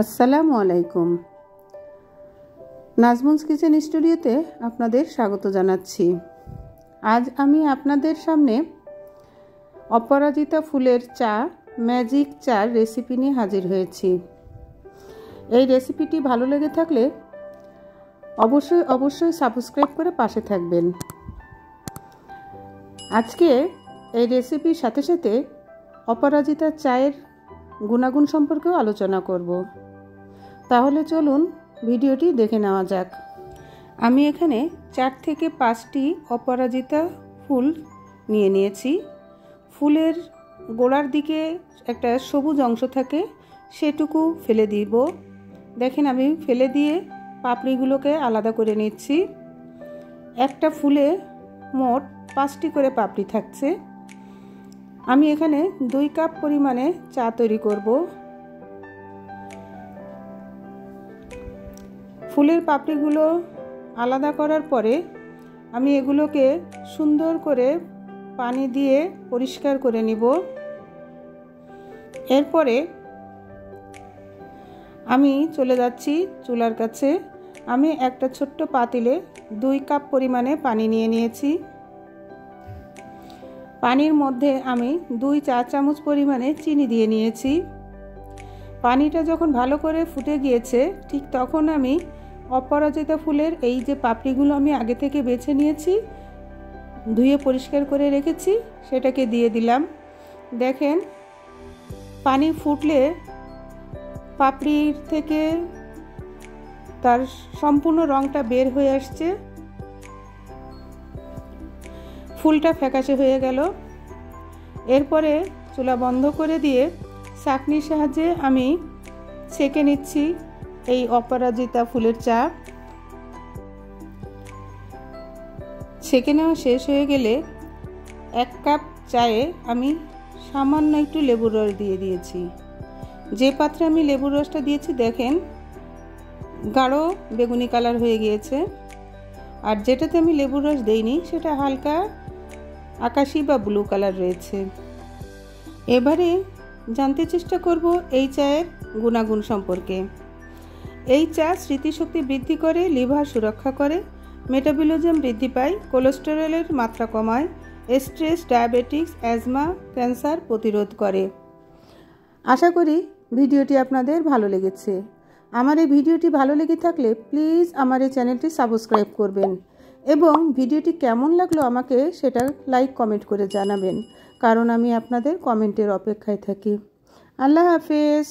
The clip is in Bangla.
আসসালামু আলাইকুম। নাজমুনস কিচেন স্টুডিওতে আপনাদের স্বাগত জানাচ্ছি। আজ আমি আপনাদের সামনে অপরাজিতা ফুলের চা ম্যাজিক চার রেসিপি নিয়ে হাজির হয়েছি। এই রেসিপিটি ভালো লেগে থাকলে অবশ্যই সাবস্ক্রাইব করে পাশে থাকবেন। আজকে এই রেসিপির সাথে সাথে অপরাজিতা চায়ের গুণাগুণ সম্পর্কেও আলোচনা করব। তাহলে চলুন ভিডিওটি দেখে নেওয়া যাক। আমি এখানে 4 থেকে 5টি অপরাজিতা ফুল নিয়ে নিয়েছি। ফুলের গোড়ার দিকে একটা সবুজ অংশ থাকে, সেটুকু ফেলে দিব। দেখেন আমি ফেলে দিয়ে পাপড়িগুলোকে আলাদা করে নিচ্ছি। একটা ফুলে মোট 5টি করে পাপড়ি থাকছে। আমি এখানে 2 কাপ পরিমাণে চা তৈরি করব। ফুলের পাপড়িগুলো আলাদা করার পরে আমি এগুলোকে সুন্দর করে পানি দিয়ে পরিষ্কার করে নিব। এরপরে আমি চলে যাচ্ছি চুলার কাছে। আমি একটা ছোট্ট পাতিলে 2 কাপ পরিমাণে পানি নিয়ে নিয়েছি। পানির মধ্যে আমি 2 চা চামচ পরিমাণে চিনি দিয়ে নিয়েছি। পানিটা যখন ভালো করে ফুটে গিয়েছে, ঠিক তখন আমি অপরাজিতা ফুলের এই যে পাপড়িগুলো আমি আগে থেকে বেছে নিয়েছি, ধুয়ে পরিষ্কার করে রেখেছি, সেটাকে দিয়ে দিলাম। দেখেন পানি ফুটলে পাপড়ির থেকে তার সম্পূর্ণ রঙটা বের হয়ে আসছে, ফুলটা ফ্যাকাশে হয়ে গেল। এরপরে চুলা বন্ধ করে দিয়ে ছাঁকনির সাহায্যে আমি ছেঁকে নিচ্ছি এই অপরাজিতা ফুলের চা। ছেঁকে নেওয়া শেষ হয়ে গেলে 1 কাপ চায়ে আমি সামান্য একটু লেবুর রস দিয়ে দিয়েছি। যে পাত্রে আমি লেবুর রসটা দিয়েছি দেখেন গাঢ় বেগুনি কালার হয়ে গিয়েছে, আর যেটাতে আমি লেবুর রস দেইনি সেটা হালকা আকাশি বা ব্লু কালার রয়েছে। এবারে জানতে চেষ্টা করব এই চায়ের গুণাগুণ সম্পর্কে। এই চা স্মৃতিশক্তি বৃদ্ধি করে, লিভার সুরক্ষা করে, মেটাবলিজম বৃদ্ধি পায়, কোলেস্টেরলের মাত্রা কমায়, স্ট্রেস, ডায়াবেটিক্স, অ্যাজমা, ক্যান্সার প্রতিরোধ করে। আশা করি ভিডিওটি আপনাদের ভালো লেগেছে। আমার এই ভিডিওটি ভালো লেগে থাকলে প্লিজ আমার এই চ্যানেলটি সাবস্ক্রাইব করবেন এবং ভিডিওটি কেমন লাগলো আমাকে সেটা লাইক কমেন্ট করে জানাবেন, কারণ আমি আপনাদের কমেন্টের অপেক্ষায় থাকি। আল্লাহ হাফেজ।